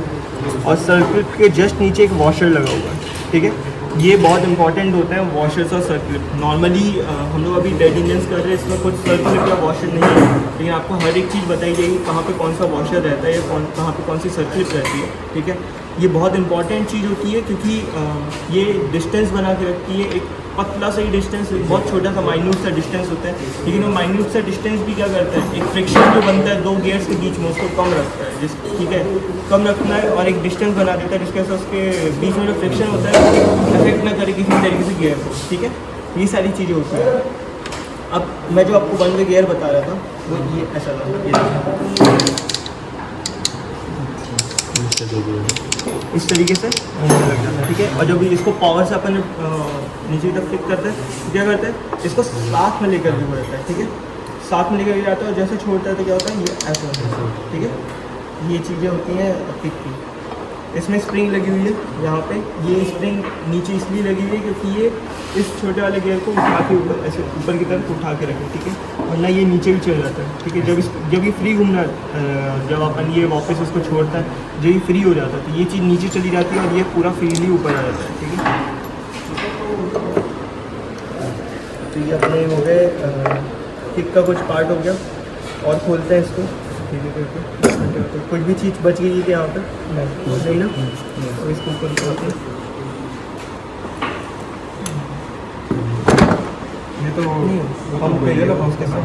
और सर्कलिप के जस्ट नीचे एक वॉशर लगा हुआ है, ठीक है। ये बहुत इंपॉर्टेंट होता है वॉशर्स और सर्कलिप। नॉर्मली हम लोग अभी डेड इंजन्स कर रहे हैं, इसमें कुछ सर्कलिप या वॉशर नहीं है, लेकिन आपको हर एक चीज़ बताई जाएगी कहाँ पे कौन सा वॉशर रहता है या कहाँ पे कौन सी सर्कलिप रहती है, ठीक है। ये बहुत इंपॉर्टेंट चीज़ होती है क्योंकि ये डिस्टेंस बना के रखती है, एक पतला सा ही डिस्टेंस, बहुत छोटा सा माइन्यूट सा डिस्टेंस होता है, लेकिन वो माइन्यूट सा डिस्टेंस भी क्या करता है, एक फ्रिक्शन जो बनता है दो गियर्स के बीच में उसको कम रखता है, ठीक है, कम रखना है और एक डिस्टेंस बना देता है जिसके वजह से उसके बीच में जो फ्रिक्शन होता है वो अफेक्ट ना करे किसी तरीके से गियर को, ठीक है। ये सारी चीज़ें होती हैं। अब मैं जो आपको वन वे गियर बता रहा था वो ये ऐसा था, इस तरीके से घूमने लग जाता है, ठीक है। और जब इसको पावर से अपन नीचे की तरफ फ्लिक करते हैं तो क्या करते हैं, इसको साथ में लेकर भी रहता है, ठीक है। साथ में लेकर जाता है और जैसे छोड़ता है तो क्या होता है, ये ऐसा होता है, ठीक है। ये चीज़ें होती हैं किक की। इसमें स्प्रिंग लगी हुई है यहाँ पे, ये स्प्रिंग नीचे इसलिए लगी हुई है क्योंकि ये इस छोटे वाले गियर को उठा के ऊपर ऐसे ऊपर की तरफ उठा के रखें, ठीक है। वरना ये नीचे भी चल जाता है, ठीक है। जब ये फ्री घूमना, जब अपन ये वापस उसको छोड़ता है, जब ये फ्री हो जाता है तो ये चीज़ नीचे चली जाती है और ये पूरा फ्रीली ऊपर आ जाता है, ठीक है। तो ये अपने हो गए किक का कुछ पार्ट हो गया, और खोलते हैं इसको, ठीक है करके। तो कुछ भी चीज़ बच गई थी यहाँ पे, नहीं ना, तो इसको ऊपर खोलते हैं। ये तो पंप पे ना उसके साथ।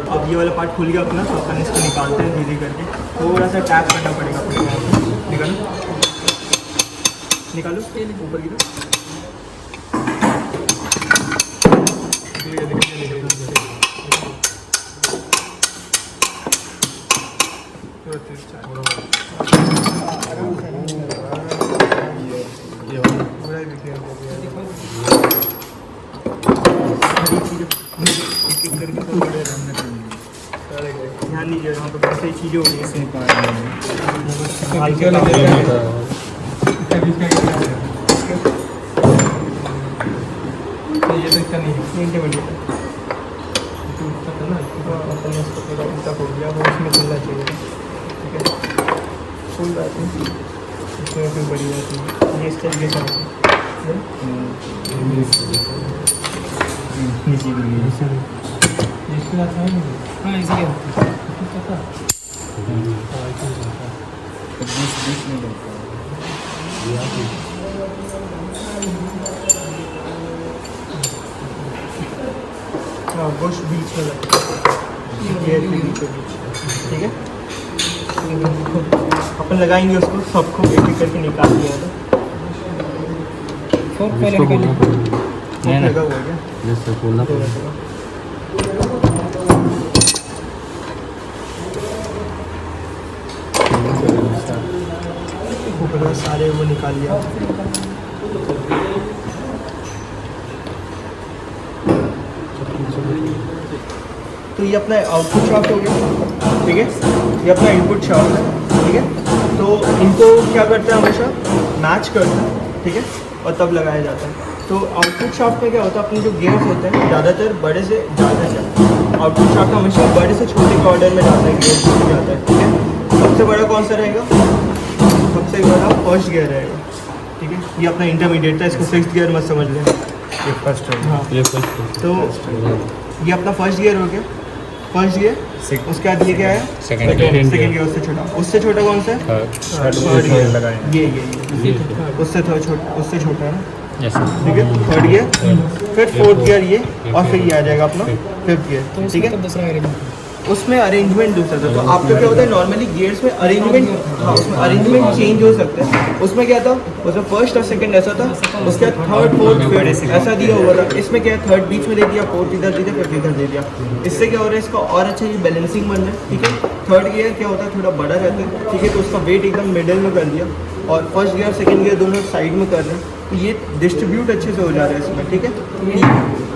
अब ये वाला पार्ट खुल गया अपना, तो अपन इसको निकालते हैं धीरे करके, थोड़ा सा टैप करना पड़ेगा अपने यहाँ पे। निकालो ऊपर की तरफ। ध्यान दीजिए यहाँ पर बहुत सारी चीज़ें हो रही हैं, ये तो इसका नहीं इंटरमीडिएट है, तो उसका ना अपन इसको थोड़ा उल्टा हो गया, वो उसमें चलना चाहिए, ठीक है। कोई बात नहीं, इसमें कोई बड़ी बात नहीं, ये इस तरीके से हाँ इसीलिए हाँ बुश बीच में लगता है, गियर के बीचों बीच, ठीक है। अपन लगाएंगे उसको, सबको एक एक करके निकाल दिया था। फोर्क पहले निकालिए। लगा हुआ है क्या? जैसे खोलना दो मिनट सारे वो निकाल लिया। तो ये अपना आउटपुट शाफ्ट हो गया, ठीक है। ये अपना इनपुट शाफ्ट है, ठीक है। तो इनको क्या करते हैं, हमेशा मैच करते हैं, ठीक है, और तब लगाया जाता है। तो आउटपुट शाफ्ट में क्या होता है, अपने जो गियर्स होते हैं ज़्यादातर बड़े से ज़्यादा है। आउटपुट शाफ्ट हमेशा बड़े से छोटे के ऑर्डर में जाता है, गियर्स में जाता है, ठीक है। सबसे बड़ा कौन सा रहेगा, सबसे बड़ा फर्स्ट गियर रहेगा, ठीक है। ये अपना इंटरमीडिएट था, इसको सिक्स्थ गियर मत समझ लें। ये फर्स्ट है। हाँ, ये फर्स्ट तो ये अपना फर्स्ट गियर हो गया, फर्स्ट गियर। उसके बाद ये क्या है, सेकंड गियर। उससे छोटा कौन सा है, थर्ड गियर। लगाए ये उससे थोड़ा छोटा, उससे छोटा है ना, यस ठीक है। थर्ड गियर, फिर फोर्थ गियर ये, और फिर ये आ जाएगा अपना फिफ्थ गियर, ठीक है। दूसरा अरेंजमेंट उसमें अरेंजमेंट दूसरा था। तो आपका क्या होता है, नॉर्मली गियर्स में अरेंजमेंट, हाँ, उसमें अरेंजमेंट चेंज हो सकता है। उसमें क्या था, उसमें फर्स्ट और सेकंड ऐसा था, उसके बाद थर्ड फोर्थ फिफ्थ ऐसा दिया हुआ था। इसमें क्या है, थर्ड बीच में दे दिया, फोर्थ इधर दे दिया, फिफ्थ इधर दे दिया। इससे क्या हो रहा है, इसका और अच्छा ये बैलेंसिंग बन रहा है, ठीक है। थर्ड गियर क्या होता है, थोड़ा बड़ा रहता है, ठीक है, तो उसका वेट एकदम मिडिल में कर दिया, और फर्स्ट गियर सेकंड गियर दोनों साइड में कर रहे हैं, तो ये डिस्ट्रीब्यूट अच्छे से हो जा रहा है इसमें, ठीक है।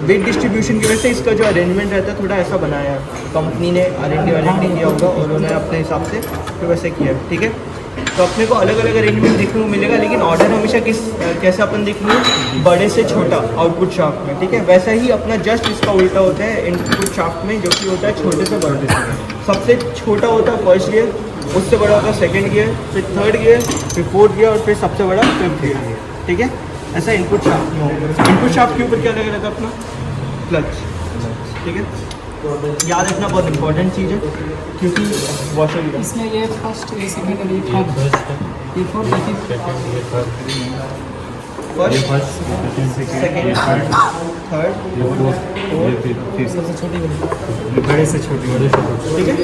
वेट डिस्ट्रीब्यूशन की वजह से इसका जो अरेंजमेंट रहता है थोड़ा ऐसा बनाया है, कंपनी ने R&D किया होगा और उन्होंने अपने हिसाब से तो वैसे किया है, ठीक है। तो अपने को अलग अलग अरेंजमेंट देखने को मिलेगा, लेकिन ऑर्डर हमेशा कैसे अपन देखेंगे, बड़े से छोटा आउटपुट शाफ्ट में, ठीक है। वैसा ही अपना जस्ट इसका उल्टा होता है इनपुट शाफ्ट में, जो कि होता है छोटे से बड़े। सबसे छोटा होता है फर्स्ट गियर, उससे बड़ा होता है सेकेंड गियर, फिर थर्ड गियर, फिर फोर्थ गियर, और फिर सबसे बड़ा फिफ्थ गियर, ठीक है। ऐसा इनपुट शाफ्ट में होगा। इनपुट शाफ्ट के ऊपर क्या लगा रहता है अपना, क्लच, ठीक है। याद रखना बहुत इंपॉर्टेंट चीज़ है, क्योंकि वॉशर इसमें ये फर्स्ट, ये सेकंड और ये थर्ड, ये फोर्थ, ये फर्स्ट, सेकेंड, थर्ड, सबसे छोटी वाली। बड़े से छोटी ठीक है।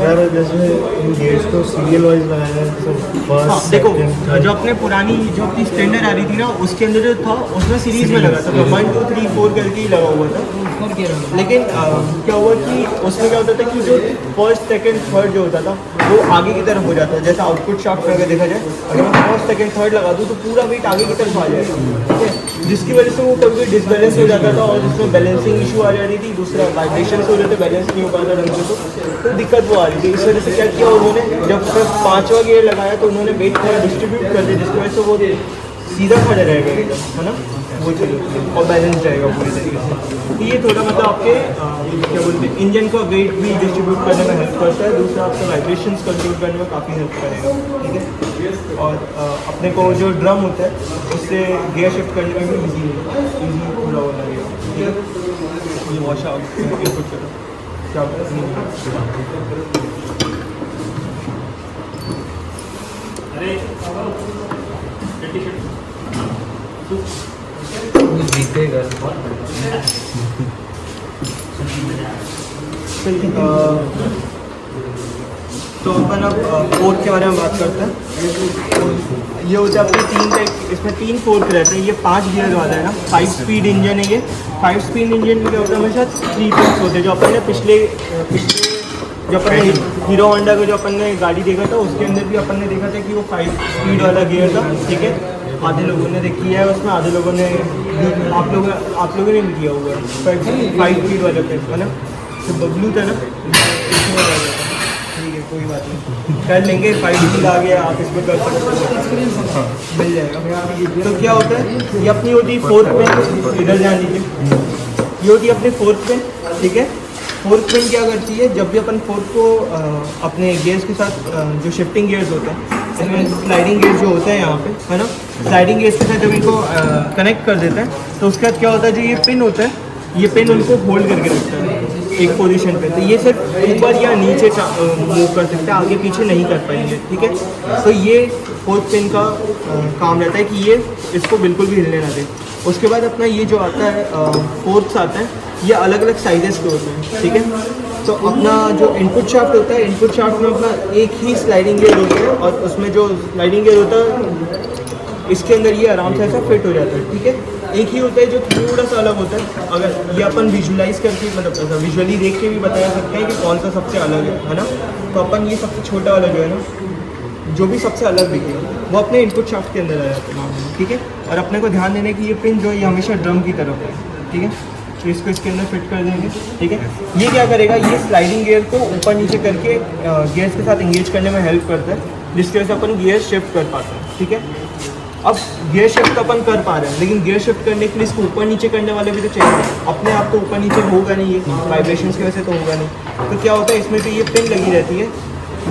यार जैसे इन गेट्स को सीरियल वाइज लगाया है, तो हाँ, फर्स्ट देखो जो अपने पुरानी जो अपनी स्टैंडर्ड आ रही थी ना, उसके अंदर जो था उसमें सीरीज में लगा था, 1 2 3 4 करके ही लगा हुआ था। फोर गियर वाला। लेकिन क्या हुआ कि उसमें क्या होता था कि जो फर्स्ट सेकंड थर्ड जो होता था वो आगे की तरफ हो जाता है। जैसे आउटपुट शाफ्ट में अगर देखा जाए, अगर मैं फर्स्ट सेकंड थर्ड लगा दूँ तो पूरा वेट आगे की तरफ आ जाएगा, ठीक है, जिसकी वजह से वो कभी भी डिसबैलेंस हो जाता था और उसमें बैलेंसिंग इशू आ जा रही थी। दूसरा वाइब्रेशन हो रहे थे, बैलेंस नहीं हो पाता ढंग से, तो दिक्कत वो आ रही थी। इस वजह से क्या किया उन्होंने, जब फिर 5वां गियर लगाया तो उन्होंने वेट थोड़ा डिस्ट्रीब्यूट कर दिया, जिसकी वजह से वो सीधा खड़ा रहेगा एकदम, है ना, वो चलिए, और बैलेंस रहेगा पूरी तरीके से। तो ये थोड़ा मतलब आपके क्या बोलते हैं, इंजन का वेट भी डिस्ट्रीब्यूट करने में हेल्प करता है। दूसरा आपका वाइब्रेशंस कंट्रोल करने में काफ़ी हेल्प करेगा, ठीक है। और अपने को जो ड्रम होता है उससे गियर शिफ्ट करने में भी ईजी थोड़ा हो लगेगा, ठीक है। ये वॉश आउट इनपुट करो क्या जीतेगा। तो अपन अब फोर्क के बारे में बात करते हैं। ये होता है अपने तीन टाइप, इसमें 3 फोर्क रहते हैं। ये 5 गियर वाला है ना, 5 स्पीड इंजन है ये। 5 स्पीड इंजन में क्या होता है, हमेशा 3 फोर्क्स होते हैं। जो अपन ने पिछले जो अपन ने हीरो होंडा का जो अपन ने गाड़ी देखा था उसके अंदर भी अपन ने देखा था कि वो 5 स्पीड वाला गियर था, ठीक है। आधे लोगों ने देखी है उसमें, आधे लोगों ने आप लोगों ने भी किया हुआ है 5 स्पीड वाले पे, है ना। तो बबलू था ना, ठीक है, कोई बात नहीं, कर लेंगे। 5 स्पीड आ गया, आप इसमें कर सकते हो, मिल जाएगा। तो क्या होता है, ये अपनी होती है फोर्क पेन, इधर जान लीजिए, ये होती है अपनी फोर्क पेन, ठीक है। फोर्क पेन क्या करती है, जब भी अपन फोर्क को अपने गियर्स के साथ जो शिफ्टिंग गियर्स होते हैं, इसमें स्लाइडिंग गियर्स जो होते हैं यहाँ पे, है ना, स्लाइडिंग गियर्स के साथ जब इनको कनेक्ट कर देते हैं तो उसके बाद क्या होता है, जो ये पिन होता है, ये पिन उनको होल्ड करके रखता है एक पोजीशन पे। तो ये सिर्फ ऊपर या नीचे मूव कर सकते हैं, आगे पीछे नहीं कर पाएंगे, ठीक है। तो ये फोर्क पिन का काम रहता है कि ये इसको बिल्कुल भी हिलने ना दे। उसके बाद अपना ये जो आता है फोर्क्स आता है, ये अलग अलग साइजेस के होते हैं, ठीक है। तो अपना जो इनपुट शाफ्ट होता है, इनपुट शाफ्ट में अपना एक ही स्लाइडिंग गियर होता है, और उसमें जो स्लाइडिंग गियर होता है इसके अंदर ये आराम से ऐसा फिट हो जाता है, ठीक है। एक ही होता है जो थोड़ा सा अलग होता है। अगर ये अपन विजुलाइज करके, मतलब ऐसा विजुअली देख के भी बता सकते हैं कि कौन सा सबसे अलग है ना। तो अपन ये सबसे छोटा वाला जो है ना, जो भी सबसे अलग दिखेगा वो अपने इनपुट शाफ्ट के अंदर आ जाता है, ठीक है। और अपने को ध्यान देने की ये पिन जो है ये हमेशा ड्रम की तरफ है, ठीक है। तो इसको इसके अंदर फिट कर देंगे, ठीक है। ये क्या करेगा, ये स्लाइडिंग गियर को ऊपर नीचे करके गियर्स के साथ इंगेज करने में हेल्प करता है, जिसकी वजह से अपन गियर शिफ्ट कर पाते हैं, ठीक है। अब गियर शिफ्ट अपन कर पा रहे हैं, लेकिन गियर शिफ्ट करने के लिए इसको ऊपर नीचे करने वाले भी तो चाहिए। अपने आप तो ऊपर नीचे होगा नहीं, ये वाइब्रेशंस की वजह से तो होगा नहीं। तो क्या होता है, इसमें तो ये पिन लगी रहती है,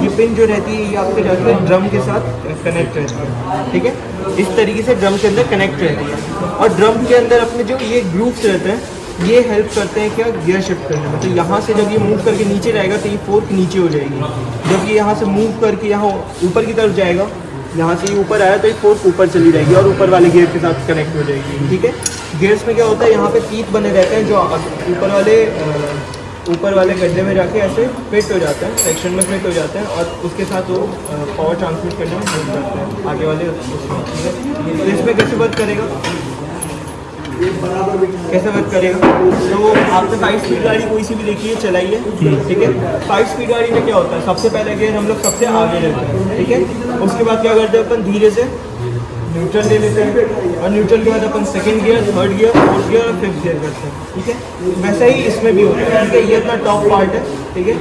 ये पिन जो रहती है ये आपके जाके ड्रम के साथ कनेक्ट रहती है, ठीक है। इस तरीके से ड्रम के अंदर कनेक्ट रहती है। और ड्रम के अंदर अपने जो ये ग्रूव्स रहते हैं ये हेल्प करते हैं क्या, गियर शिफ्ट करने में। तो यहाँ से जब ये मूव करके नीचे जाएगा तो ये फोर्क नीचे हो जाएगी। जब ये यहाँ से मूव करके यहाँ ऊपर की तरफ जाएगा, यहाँ से ये ऊपर आया तो ये फोर्क ऊपर चली जाएगी और ऊपर वाले गियर के साथ कनेक्ट हो जाएगी, ठीक है। गियर्स में क्या होता है, यहाँ पे तीत बने रहते हैं जो ऊपर वाले गड्ढे में जाके ऐसे फिट हो जाते हैं, सेक्शन में फिट हो जाते हैं और उसके साथ वो पावर ट्रांसमिट करने में हेल्प करते हैं आगे वाले उसमें, ठीक है। तो इसमें कैसे वर्क करेगा, कैसे वर्क करेगा, तो आपने 5 स्पीड गाड़ी कोई सी भी देखिए चलाइए, ठीक है। 5 स्पीड गाड़ी में क्या होता है, सबसे पहले गियर हम लोग सबसे आगे लेते हैं, ठीक है। उसके बाद क्या करते हैं अपन, धीरे से न्यूट्रल ले लेते हैं और न्यूट्रल के बाद अपन second gear, third gear, fourth gear और फिफ्थ गियर करते हैं, ठीक है। वैसा ही इसमें भी होता है, ठीक है। ये अपना टॉप पार्ट है, ठीक है।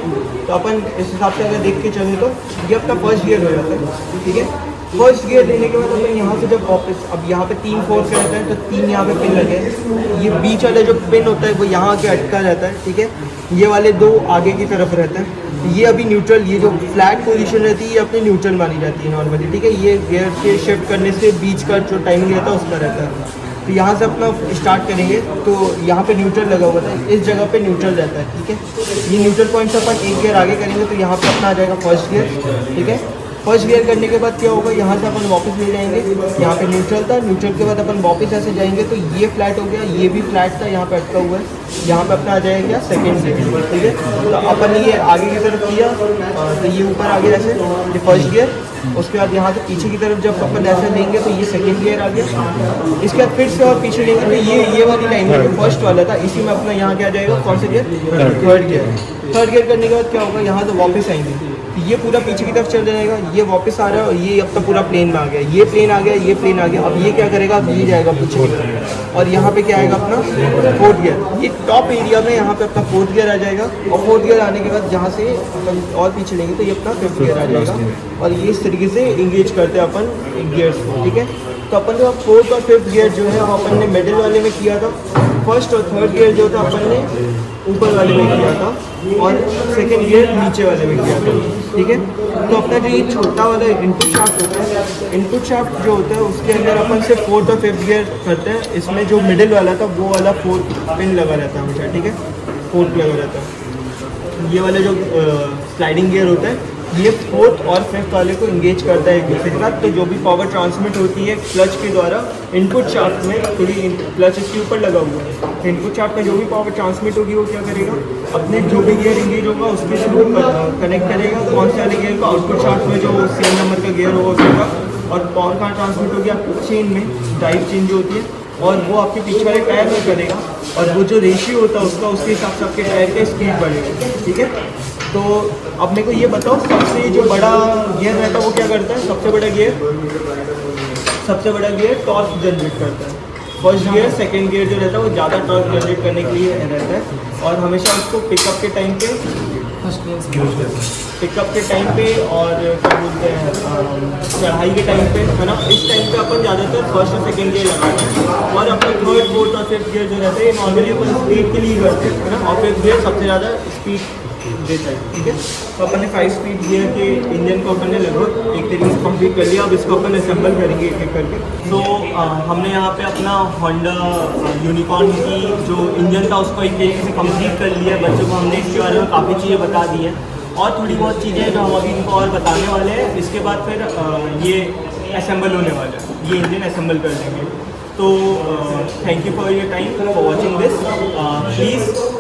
तो अपन इस हिसाब से अगर देख के चले तो ये अपना फर्स्ट गियर हो जाता है, ठीक है। फर्स्ट गियर देने के बाद अपन यहाँ से जब वापस, अब यहाँ पे 3 फोर्स रहता है तो 3 यहाँ पे पिन लगे हैं। ये बीच वाला जो पिन होता है वो यहाँ आके अटका रहता है, ठीक है। ये वाले 2 आगे की तरफ रहते हैं। ये अभी न्यूट्रल, ये जो फ्लैट पोजीशन रहती है ये अपनी न्यूट्रल मानी जाती है नॉर्मली, ठीक है। ये गियर के शिफ्ट करने से बीच का जो टाइमिंग रहता है उसका रहता है। तो यहाँ से अपना स्टार्ट करेंगे तो यहाँ पे न्यूट्रल लगा हुआ था, इस जगह पे न्यूट्रल रहता है, ठीक है। ये न्यूट्रल पॉइंट से अपन 1 गियर आगे करेंगे तो यहाँ पे अपना आ जाएगा फर्स्ट गियर, ठीक है। फर्स्ट गियर करने के बाद क्या होगा, यहाँ से अपन वापस ले जाएंगे, यहाँ पे न्यूट्रल था, न्यूट्रल के बाद अपन वापस ऐसे जाएंगे तो ये फ्लैट हो गया, ये भी फ्लैट था, यहाँ पे अटका हुआ है, यहाँ पे अपना आ जाएगा क्या, सेकंड गियर, ठीक है। तो अपन ये आगे की तरफ किया तो ये ऊपर आ गया ऐसे, ये फर्स्ट गियर। उसके बाद यहाँ से पीछे की तरफ जब अपन ऐसे लेंगे तो ये सेकंड गियर आ गया। इसके बाद फिर से और पीछे लेंगे तो ये वाली लाइन में जो फर्स्ट वाला था इसी में अपना यहाँ क्या आ जाएगा, कौन सा gear, third gear. Third gear करने के बाद क्या होगा, यहाँ से वापस आएंगे, ये पूरा पीछे की तरफ चल जाएगा, ये वापस आ रहा है और ये अब तो पूरा प्लेन में आ गया, ये प्लेन आ गया, ये प्लेन आ गया। अब ये क्या करेगा, अब ये जाएगा पीछे की तरफ और यहाँ पे क्या आएगा अपना फोर्थ गियर। ये टॉप एरिया में यहाँ पे अपना फोर्थ गियर आ जाएगा और फोर्थ गियर आने के बाद जहाँ से अपन और पीछे लेंगे तो ये अपना फिफ्थ गियर आ जाएगा। और ये इस तरीके से इंगेज करते हैं अपन गियर्स को, ठीक है। तो अपन जो फोर्थ और फिफ्थ गियर जो है वो अपन ने मिडिल वाले में किया था, फर्स्ट और थर्ड गियर जो था अपन ने ऊपर वाले में किया था और सेकंड गियर नीचे वाले में किया था, ठीक है। तो अपना जो ये छोटा वाला इनपुट शाफ्ट होता है, इनपुट शाफ्ट जो होता है उसके अंदर अपन से फोर्थ और फिफ्थ गियर करते हैं। इसमें जो मिडिल वाला था वो वाला फोर्थ पिन लगा रहता है हमेशा, ठीक है, फोर्थ लगा रहता है। ये वाला जो स्लाइडिंग गियर होता है ये फोर्थ और फिफ्थ वाले को इंगेज करता है एक दूसरे के साथ। तो जो भी पावर ट्रांसमिट होती है क्लच के द्वारा इनपुट शाफ्ट में, थोड़ी क्लच इसके ऊपर लगा हुआ है, इनपुट शाफ्ट में जो भी पावर ट्रांसमिट होगी वो क्या करेगा, अपने जो भी गियर इंगेज होगा उसके थ्रू कनेक्ट करेगा कौन से वाले गियर को, आउटपुट शाफ्ट में जो सेम नंबर का गियर होगा उसका, और पावर कहाँ ट्रांसमिट होगी आपकी चेन में, ड्राइव चेन जो होती है, और वो आपके पीछे वाले टायर में करेगा और वो जो रेशियो होता है उसका, उसके हिसाब से आपके टायर का स्पीड बढ़ेगा, ठीक है। तो अब मेरे को ये बताओ, सबसे जो बड़ा गियर रहता है वो क्या करता है, सबसे बड़ा गियर टॉर्क जनरेट करता है। फर्स्ट गियर सेकंड गियर जो रहता है वो ज़्यादा टॉर्क जनरेट करने के लिए रहता है और हमेशा उसको पिकअप के टाइम पे और क्या बोलते हैं चढ़ाई के टाइम पे, है ना, इस टाइम पे अपन ज़्यादातर फर्स्ट और सेकंड गियर लगाते हैं। और अपना थर्ड फोर्थ और फिफ्थ गियर जो रहता है नॉर्मली अपन स्पीड के लिए करते हैं, है ना, और फिफ्थ गियर सबसे ज़्यादा स्पीड देता है, ठीक है। तो अपन ने 5 स्पीड गियर के इंजन को अपन ने लगभग एक तरीके से कंप्लीट कर लिया। अब इसको अपन असेंबल करेंगे एक एक करके। तो हमने यहाँ पे अपना होंडा यूनिकॉर्न की जो इंजन था उसको एक तरीके से कंप्लीट कर लिया है। बच्चों को हमने इसके बारे में काफ़ी चीज़ें बता दी हैं और थोड़ी बहुत चीज़ें जो हम अभी इनको और बताने वाले हैं। इसके बाद फिर ये असेंबल होने वाला है, ये इंजन असेंबल कर देंगे। तो thank you for your time for watching this. Please